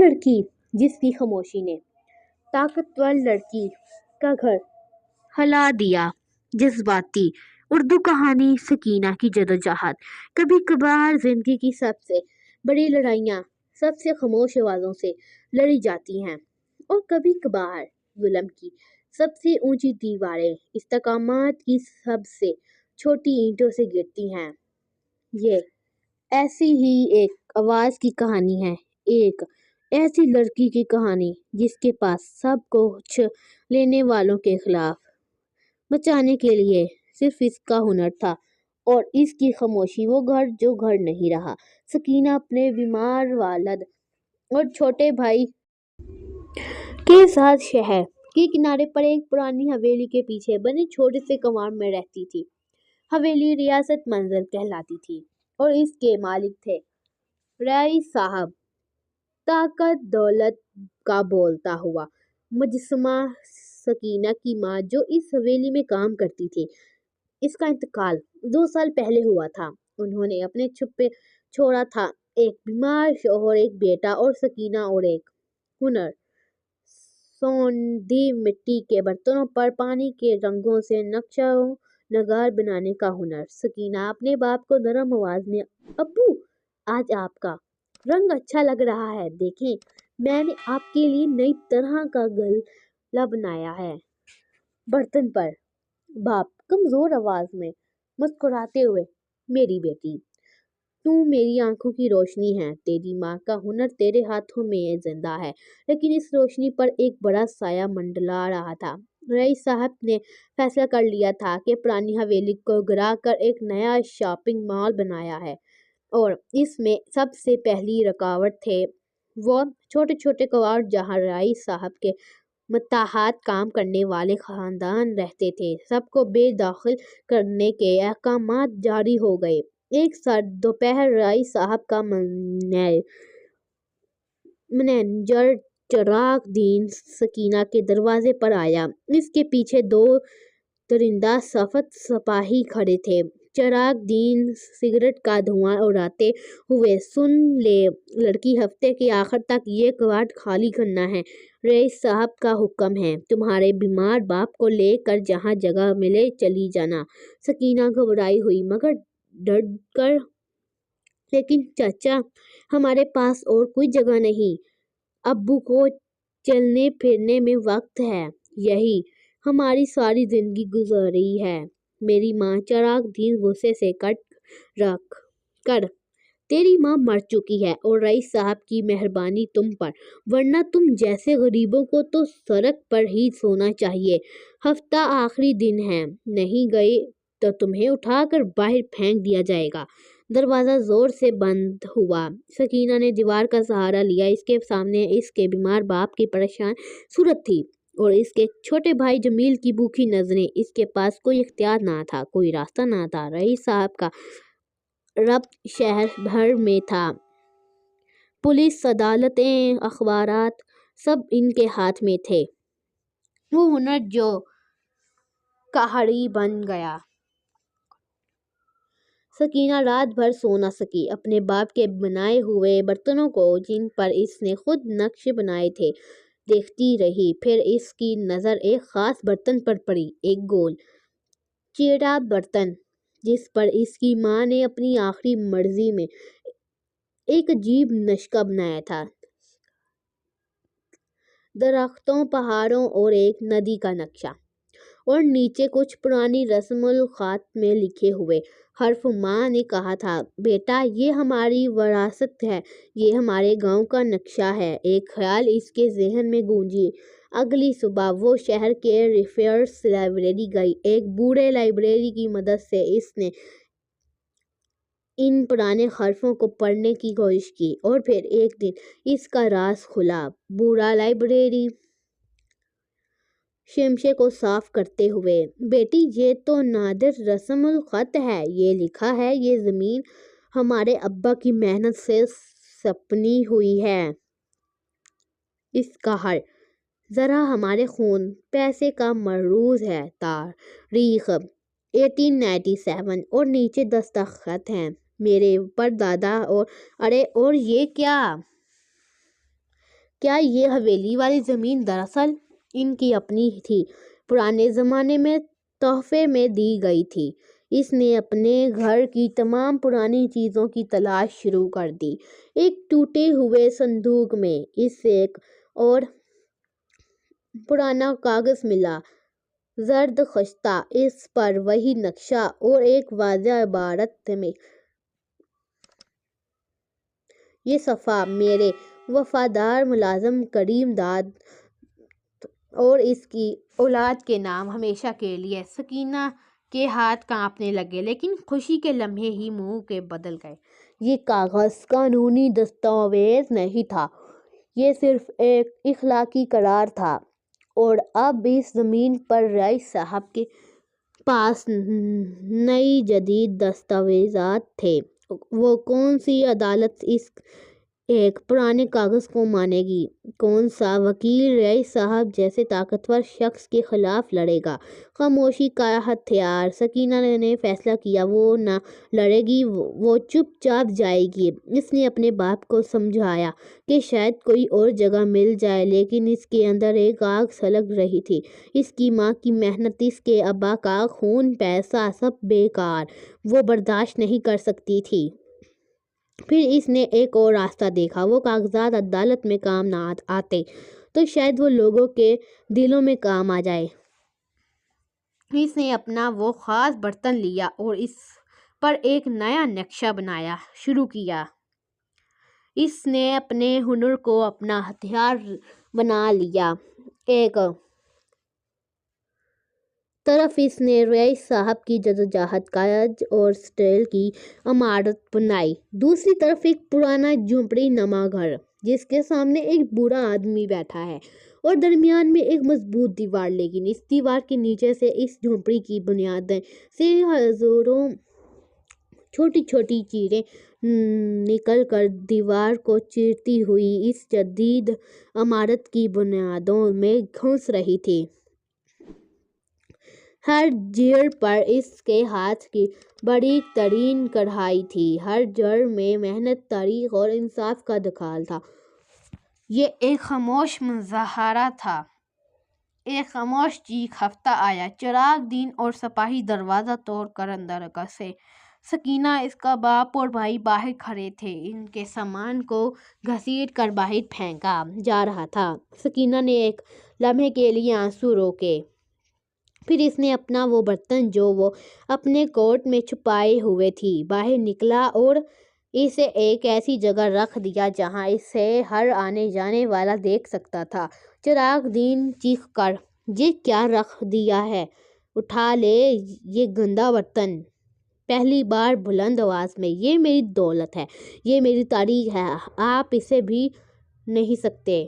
लड़की जिस की खामोशी ने ताकतवर लड़की का घर हिला दिया। जज्बाती उर्दू कहानी सकीना की जदोजहद। कभी कभार जिंदगी की सबसे बड़ी लड़ाइयाँ सबसे खामोश आवाज़ों से लड़ी जाती हैं और कभी कभार जुल्म की सबसे ऊंची दीवारें इस्तकामात की सबसे छोटी ईंटों से गिरती हैं। ये ऐसी ही एक आवाज़ की कहानी है, एक ऐसी लड़की की कहानी जिसके पास सब कुछ लेने वालों के खिलाफ बचाने के लिए सिर्फ इसका हुनर था और इसकी खामोशी वो घर जो घर नहीं रहा। सकीना अपने बीमार वालिद और छोटे भाई के साथ शहर के किनारे पर एक पुरानी हवेली के पीछे बने छोटे से कमार में रहती थी। हवेली रियासत मंजिल कहलाती थी और इसके मालिक थे रईस साहब, ताकत दौलत का बोलता हुआ मुजस्समा। सकीना की माँ जो इस हवेली में काम करती थी, इसका इंतकाल 2 साल पहले हुआ था। उन्होंने अपने छुपे छोड़ा था एक बीमार शौहर, एक बेटा और सकीना और एक हुनर, सौंधी मिट्टी के बर्तनों पर पानी के रंगों से नक्शा नगार बनाने का हुनर। सकीना अपने बाप को नरम आवाज में, अब्बू आज आपका रंग अच्छा लग रहा है, देखें मैंने आपके लिए नई तरह का गला बनाया है। बर्तन पर बाप कमजोर आवाज में मुस्कुराते हुए, मेरी बेटी तू मेरी आंखों की रोशनी है, तेरी माँ का हुनर तेरे हाथों में जिंदा है। लेकिन इस रोशनी पर एक बड़ा साया मंडला रहा था। रईस साहब ने फैसला कर लिया था कि पुरानी हवेली को गिरा कर एक नया शॉपिंग मॉल बनाया है और इसमें सबसे पहली रुकावट थे वो छोटे छोटे कबाड़ जहाँ रईस साहब के मुताहत काम करने वाले खानदान रहते थे। सबको बेदखल करने के अहकामात जारी हो गए। एक सर्द दोपहर रईस साहब का मैनेजर चिराग दीन सकीना के दरवाजे पर आया। इसके पीछे 2 दरिंदा सफेद सिपाही खड़े थे। चिराग दीन सिगरेट का धुआं उड़ाते हुए, सुन ले लड़की, हफ्ते के आखिर तक ये कवाट खाली करना है। रईस साहब का हुक्म है, तुम्हारे बीमार बाप को लेकर जहाँ जगह मिले चली जाना। सकीना घबराई हुई मगर डर कर, लेकिन चाचा हमारे पास और कोई जगह नहीं, अब्बू को चलने फिरने में वक्त है, यही हमारी सारी जिंदगी गुजरी है। मेरी माँ, चिराग दीन गुस्से से कट रख कर, तेरी माँ मर चुकी है और रईस साहब की मेहरबानी तुम पर, वरना तुम जैसे गरीबों को तो सड़क पर ही सोना चाहिए। हफ्ता आखिरी दिन है, नहीं गए तो तुम्हें उठाकर बाहर फेंक दिया जाएगा। दरवाजा जोर से बंद हुआ। सकीना ने दीवार का सहारा लिया। इसके सामने इसके बीमार बाप की परेशान सूरत थी और इसके छोटे भाई जमील की भूखी नजरें। इसके पास कोई इख्तियार ना था, कोई रास्ता ना था। रईस साहब का रब्त शहर भर में था। पुलिस, अदालतें, अखबारात सब इनके हाथ में थे। वो हुनर जो कहाड़ी बन गया। सकीना रात भर सो न सकी। अपने बाप के बनाए हुए बर्तनों को, जिन पर इसने खुद नक्शे बनाए थे, देखती रही। फिर इसकी नज़र एक खास बर्तन पर पड़ी, एक गोल चेहरा बर्तन जिस पर इसकी माँ ने अपनी आखिरी मर्जी में एक अजीब नक्शा बनाया था। दरख्तों, पहाड़ों और एक नदी का नक्शा, और नीचे कुछ पुरानी रस्मुल ख़ात में लिखे हुए हर्फ। माँ ने कहा था, बेटा ये हमारी विरासत है, ये हमारे गांव का नक्शा है। एक ख्याल इसके जहन में गूंजी। अगली सुबह वो शहर के रिफर्स लाइब्रेरी गई। एक बूढ़े लाइब्रेरी की मदद से इसने इन पुराने हर्फों को पढ़ने की कोशिश की और फिर एक दिन इसका राज खुला। बूढ़ा लाइब्रेरी शीशे को साफ करते हुए, बेटी ये तो नादिर रस्मुल ख़त है, ये लिखा है ये ज़मीन हमारे अब्बा की मेहनत से सपनी हुई है, इसका हर ज़रा हमारे खून पैसे का मरूज है। तारीख 1897 और नीचे दस्तखत हैं मेरे परदादा। और अरे और ये क्या? کیا یہ حویلی والی زمین دراصل ان کی اپنی تھی؟ پرانے زمانے میں تحفے میں دی گئی تھی۔ اس نے اپنے گھر کی تمام پرانی چیزوں کی تلاش شروع کر دی۔ ایک ٹوٹے ہوئے صندوق میں اسے ایک اور پرانا کاغذ ملا، زرد خشتہ، اس پر وہی نقشہ اور ایک واضح عبارت میں یہ صفحہ: میرے وفادار ملازم کریم داد اور اس کی اولاد کے نام ہمیشہ کے لیے۔ سکینہ کے ہاتھ کانپنے لگے، لیکن خوشی کے لمحے ہی منہ کے بدل گئے۔ یہ کاغذ قانونی دستاویز نہیں تھا، یہ صرف ایک اخلاقی قرار تھا، اور اب اس زمین پر رئیس صاحب کے پاس نئی جدید دستاویزات تھے۔ وہ کون سی عدالت اس ایک پرانے کاغذ کو مانے گی؟ کون سا وکیل رئیس صاحب جیسے طاقتور شخص کے خلاف لڑے گا؟ خاموشی کا ہتھیار۔ سکینہ نے فیصلہ کیا، وہ نہ لڑے گی، وہ چپ چاپ جائے گی۔ اس نے اپنے باپ کو سمجھایا کہ شاید کوئی اور جگہ مل جائے، لیکن اس کے اندر ایک آگ سلگ رہی تھی۔ اس کی ماں کی محنت، اس کے ابا کا خون، پیسہ، سب بیکار۔ وہ برداشت نہیں کر سکتی تھی۔ پھر اس نے ایک اور راستہ دیکھا۔ وہ کاغذات عدالت میں کام نہ آتے تو شاید وہ لوگوں کے دلوں میں کام آ جائے۔ اس نے اپنا وہ خاص برتن لیا اور اس پر ایک نیا نقشہ بنانا شروع کیا۔ اس نے اپنے ہنر کو اپنا ہتھیار بنا لیا۔ ایک طرف اس نے رئیس صاحب کی جدوجہد، کاغذ اور اسٹیل کی عمارت بنائی، دوسری طرف ایک پرانا جھونپڑی نما گھر جس کے سامنے ایک بوڑھا آدمی بیٹھا ہے، اور درمیان میں ایک مضبوط دیوار۔ لیکن اس دیوار کے نیچے سے، اس جھونپڑی کی بنیادیں سے ہزاروں چھوٹی چھوٹی چیریں نکل کر دیوار کو چیرتی ہوئی اس جدید عمارت کی بنیادوں میں گھس رہی تھیں۔ ہر جڑ پر اس کے ہاتھ کی باریک ترین کڑھائی تھی، ہر جڑ میں محنت، تاریخ اور انصاف کا دخل تھا۔ یہ ایک خاموش مظاہرہ تھا، ایک خاموش چیخ۔ ہفتہ آیا، چراغ دین اور سپاہی دروازہ توڑ کر اندر گھسے۔ سکینہ، اس کا باپ اور بھائی باہر کھڑے تھے، ان کے سامان کو گھسیٹ کر باہر پھینکا جا رہا تھا۔ سکینہ نے ایک لمحے کے لیے آنسو روکے، پھر اس نے اپنا وہ برتن جو وہ اپنے کوٹ میں چھپائے ہوئے تھی باہر نکالا اور اسے ایک ایسی جگہ رکھ دیا جہاں اسے ہر آنے جانے والا دیکھ سکتا تھا۔ چراغ دین چیخ کر، یہ کیا رکھ دیا ہے؟ اٹھا لے یہ گندا برتن! پہلی بار بلند آواز میں، یہ میری دولت ہے، یہ میری تاریخ ہے، آپ اسے بھی نہیں سکتے۔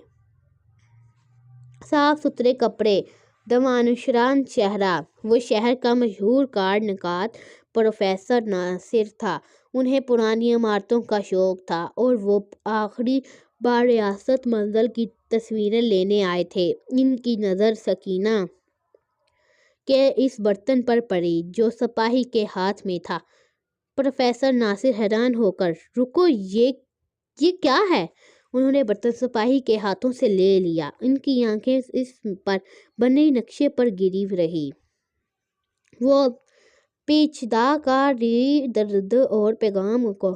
صاف ستھرے کپڑے، دمنشان چہرہ۔ وہ شہر کا مشہور کار نگار پروفیسر ناصر تھا۔ انہیں پرانی عمارتوں کا شوق تھا اور وہ آخری بار ریاست منزل کی تصویریں لینے آئے تھے۔ ان کی نظر سکینہ کے اس برتن پر پڑی جو سپاہی کے ہاتھ میں تھا۔ پروفیسر ناصر حیران ہو کر، رکو، یہ کیا ہے؟ انہوں نے برتن سپاہی کے ہاتھوں سے لے لیا۔ ان کی آنکھیں اس پر بنے نقشے پر گری رہیں۔ وہ پیچیدہ کاری درد اور پیغام کو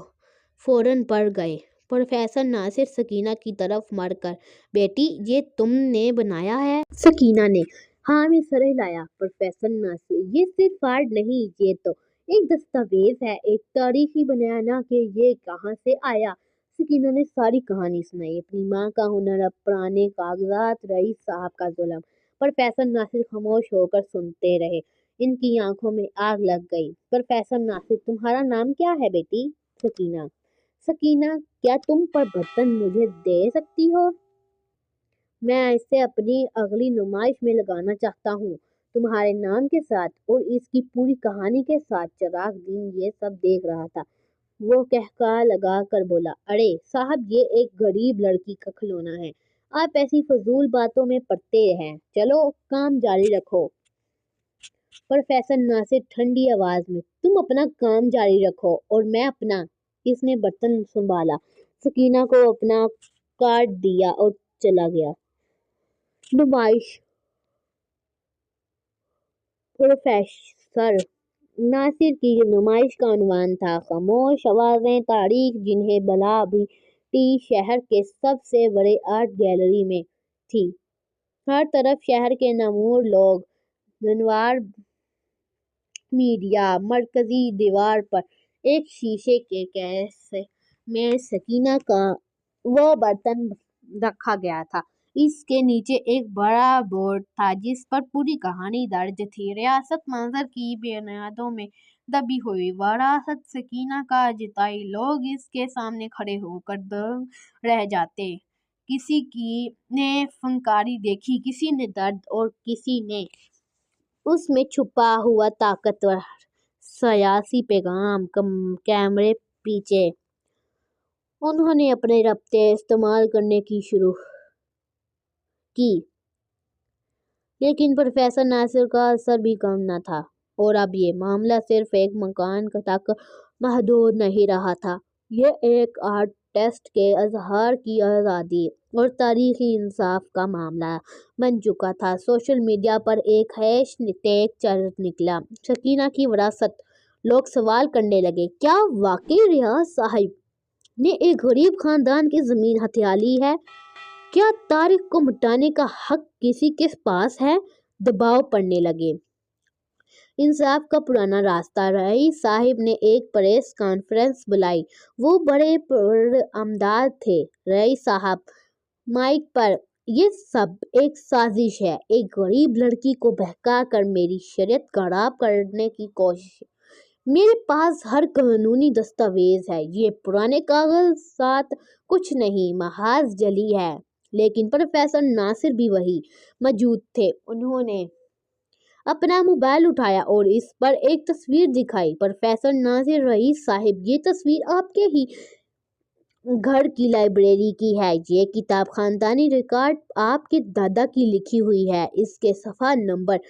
فوراً پڑھ گئے۔ پروفیسر ناصر سکینہ کی طرف مڑ کر، بیٹی، یہ تم نے بنایا ہے؟ سکینہ نے ہاں میں سر ہلایا۔ پروفیسر ناصر، یہ صرف آرٹ نہیں، یہ تو ایک دستاویز ہے، ایک تاریخی بیانیہ کہ یہ کہاں سے آیا۔ سکینہ نے ساری کہانی سنائی، اپنی ماں کا ہنر، پرانے کاغذات، رئیس صاحب کا ظلم۔ پروفیسر ناصر خاموش ہو کر سنتے رہے، ان کی آنکھوں میں آگ لگ گئی۔ پروفیسر ناصر، تمہارا نام کیا ہے بیٹی؟ سکینہ۔ سکینہ، کیا تم پر برتن مجھے دے سکتی ہو؟ میں اسے اپنی اگلی نمائش میں لگانا چاہتا ہوں، تمہارے نام کے ساتھ اور اس کی پوری کہانی کے ساتھ۔ چراغ دین یہ سب دیکھ رہا تھا۔ وہ قہقہہ لگا کر بولا، ارے صاحب، یہ ایک غریب لڑکی کا کھلونا ہے، آپ ایسی فضول باتوں میں پڑتے ہیں، چلو کام جاری رکھو۔ پروفیسر ناصر ٹھنڈی آواز میں، تم اپنا کام جاری رکھو اور میں اپنا۔ اس نے برتن سنبھالا، سکینہ کو اپنا کارڈ دیا اور चला गया। नुमाइश। प्रोफेसर नासिर की नुमाइश का उन्वान था खामोश आवाजें तारीख, जिन्हें भला भी शहर के सबसे बड़े आर्ट गैलरी में थी। हर तरफ शहर के नमूर लोग, धनवार मीडिया। मरकजी दीवार पर एक शीशे के केस में सकीना का वो बर्तन रखा गया था। इसके नीचे एक बड़ा बोर्ड था जिस पर पूरी कहानी दर्ज थी। रियासत मंजर की बुनियादों में दबी हुई वरासत सकीना का जिताई। लोग इसके सामने खड़े होकर दंग रह जाते। किसी की ने फनकारी देखी, किसी ने दर्द और किसी ने उसमें छुपा हुआ ताकतवर सियासी पैगाम। कैमरे पीछे उन्होंने अपने रब्ते इस्तेमाल करने की शुरू की, लेकिन प्रोफेसर नासिर का असर भी कम न था। और अब ये मामला सिर्फ एक मकान तक महदूद नहीं रहा था। ये एक आर्टिस्ट के इजहार की आज़ादी और तारीखी इंसाफ का मामला बन चुका था। सोशल मीडिया पर एक हैशटैग चल निकला, सकीना की विरासत। लोग सवाल करने लगे, क्या वाकई रियाज साहिब ने एक गरीब खानदान की जमीन हथिया ली है? क्या तारीख को मिटाने का हक किसी के पास है? दबाव पड़ने लगे। इंसाफ का पुराना रास्ता। रईस साहिब ने एक प्रेस कॉन्फ्रेंस बुलाई। वो बड़े पुरअमदाद थे। रईस साहब माइक पर, ये सब एक साजिश है। एक गरीब लड़की को बहका कर मेरी शरीयत खराब करने की कोशिश। मेरे पास हर कानूनी दस्तावेज है। ये पुराने कागजात कुछ नहीं, महाज जली है। लेकिन प्रोफेसर नासिर भी वही मौजूद थे। उन्होंने अपना मोबाइल उठाया और इस पर एक तस्वीर दिखाई। प्रोफेसर नासिर, रईस साहिब, ये तस्वीर आपके ही घर की लाइब्रेरी की है। ये किताब खानदानी रिकॉर्ड आपके दादा की लिखी हुई है। इसके सफ़ा नंबर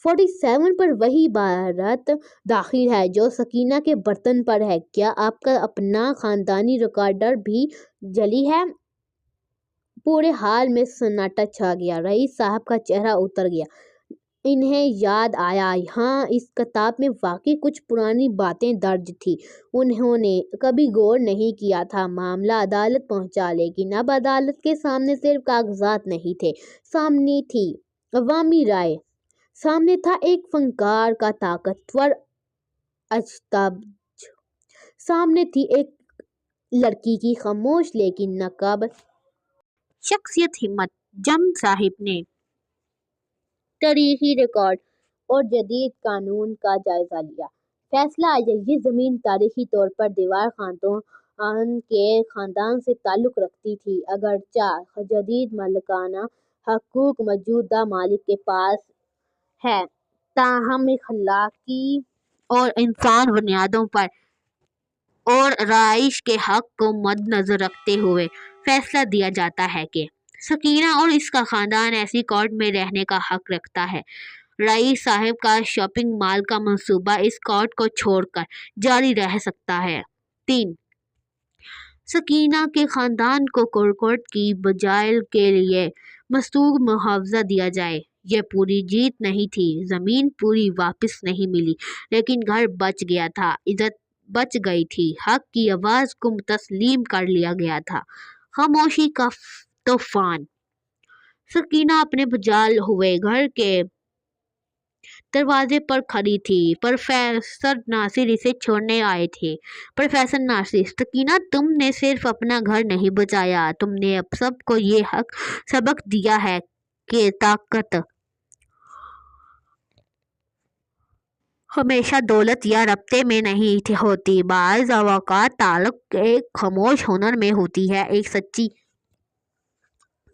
47 पर वही इबारत दाखिल है जो सकीना के बर्तन पर है। क्या आपका अपना खानदानी रिकॉर्डर भी जली है? पूरे हाल में सन्नाटा छा गया। रईस साहब का चेहरा उतर गया। इन्हें याद आया, हाँ, इस किताब में वाकई कुछ पुरानी बातें दर्ज थी। उन्होंने कभी गौर नहीं किया था। मामला अदालत पहुंचा, लेकिन अब अदालत के सामने सिर्फ कागजात नहीं थे, सामने थी अवामी राय। सामने था एक फनकार का ताकतवर अजतब। सामने थी एक लड़की की खामोश लेकिन नकाब शख्सियत। हिम्मत जम साहिब ने तारीखी रिकॉर्ड और जदीद कानून का जायजा लिया। फैसला आया, ये जमीन तारीखी तौर पर दीवार खानदान के खानदान से ताल्लुक रखती थी। अगरचे जदीद मालिकाना हकूक मौजूदा मालिक के पास है, ताहम अखलाकी और इंसान बुनियादों पर और राइश के हक को मद्देनजर रखते हुए फैसला दिया जाता है कि सकीना और इसका खानदान ऐसी कोर्ट में रहने का हक रखता है। रईस साहब का शॉपिंग मॉल का मंसूबा इस कोर्ट को छोड़कर जारी रह सकता है। 3. सकीना के खानदान को कोर्ट की बजाय के लिए मस्तूर मुआवजा दिया जाए। यह पूरी जीत नहीं थी। जमीन पूरी वापस नहीं मिली, लेकिन घर बच गया था, इज्जत बच गई थी, हक की आवाज को तस्लीम कर लिया गया था। खामोशी का तूफान। सकीना अपने बजाल हुए घर के दरवाजे पर खड़ी थी। प्रोफेसर नासिर इसे छोड़ने आए थे। प्रोफेसर नासिर, सकीना, तुमने सिर्फ अपना घर नहीं बचाया, तुमने अब सबको ये हक सबक दिया है कि ताकत हमेशा दौलत या रब्ते में नहीं होती। बाज़ औक़ात ताल्लुक एक खामोश हुनर में होती है, एक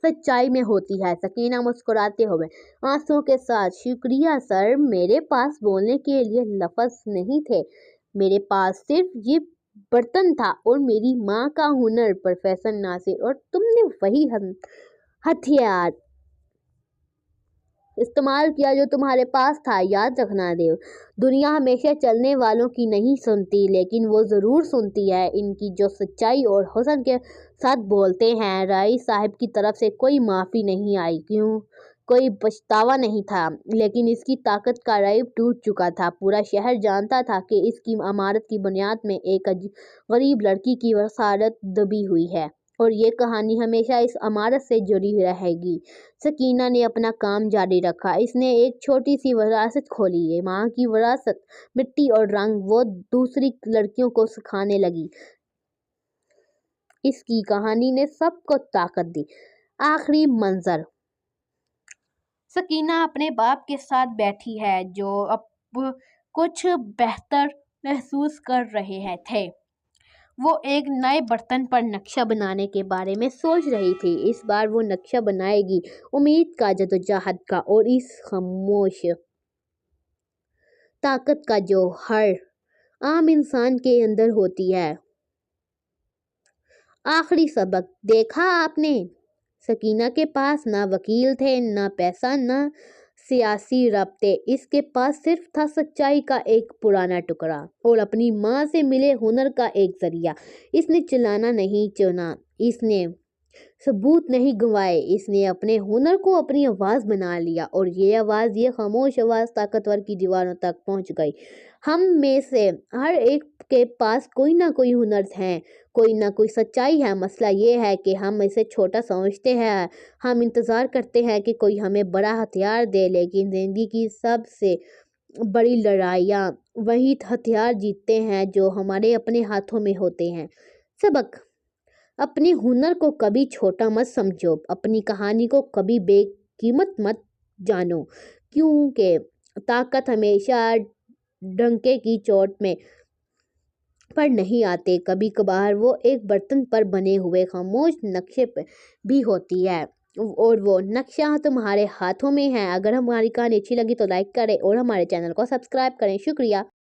सच्चाई में होती है। सकीना मुस्कुराते हुए आंसुओं के साथ, शुक्रिया सर, मेरे पास बोलने के लिए लफ्ज़ नहीं थे। मेरे पास सिर्फ ये बर्तन था और मेरी माँ का हुनर। प्रोफेसर नासिर, और तुमने वही हथियार इस्तेमाल किया जो तुम्हारे पास था। याद रखना देव, दुनिया हमेशा चलने वालों की नहीं सुनती, लेकिन वो ज़रूर सुनती है इनकी जो सच्चाई और हुस्न के साथ बोलते हैं। राई साहब की तरफ से कोई माफ़ी नहीं आई, क्यों? कोई पछतावा नहीं था, लेकिन इसकी ताकत का राइब टूट चुका था। पूरा शहर जानता था कि इसकी इमारत की बुनियाद में एक गरीब लड़की की वसारत दबी हुई है, और ये कहानी हमेशा इस इमारत से जुड़ी रहेगी। सकीना ने अपना काम जारी रखा। इसने एक छोटी सी विरासत खोली है, माँ की विरासत, मिट्टी और रंग। वो दूसरी लड़कियों को सिखाने लगी। इसकी कहानी ने सबको ताकत दी। आखिरी मंजर, सकीना अपने बाप के साथ बैठी है, जो अब कुछ बेहतर महसूस कर रहे हैं थे। वो एक नए बर्तन पर नक्शा बनाने के बारे में सोच रही थी। इस बार वो नक्शा बनाएगी उम्मीद का, जद्दोजहद का, और इस खामोश ताकत का जो हर आम इंसान के अंदर होती है। आखिरी सबक देखा आपने, सकीना के पास ना वकील थे, ना पैसा, ना सियासी रब्ते। इसके पास सिर्फ था सच्चाई का एक पुराना टुकड़ा और अपनी माँ से मिले हुनर का एक जरिया। इसने चिल्लाना नहीं चुना, इसने सबूत नहीं गंवाए, इसने अपने हुनर को अपनी आवाज़ बना लिया, और ये आवाज़, ये खामोश आवाज़ ताकतवर की दीवारों तक पहुंच गई। हम में से हर एक के पास कोई ना कोई हुनर है, कोई ना कोई सच्चाई है। मसला ये है कि हम इसे छोटा समझते हैं। हम इंतज़ार करते हैं कि कोई हमें बड़ा हथियार दे, लेकिन ज़िंदगी की सबसे बड़ी लड़ाइयाँ वही हथियार जीतते हैं जो हमारे अपने हाथों में होते हैं। सबक, अपने हुनर को कभी छोटा मत समझो, अपनी कहानी को कभी बेकीमत मत जानो, क्योंकि ताकत हमेशा डंके की चोट में पर नहीं आते। कभी कभार वो एक बर्तन पर बने हुए खामोश नक्शे पर भी होती है, और वो नक्शा तुम्हारे हाथों में है। अगर हमारी कहानी अच्छी लगी तो लाइक करें और हमारे चैनल को सब्सक्राइब करें। शुक्रिया।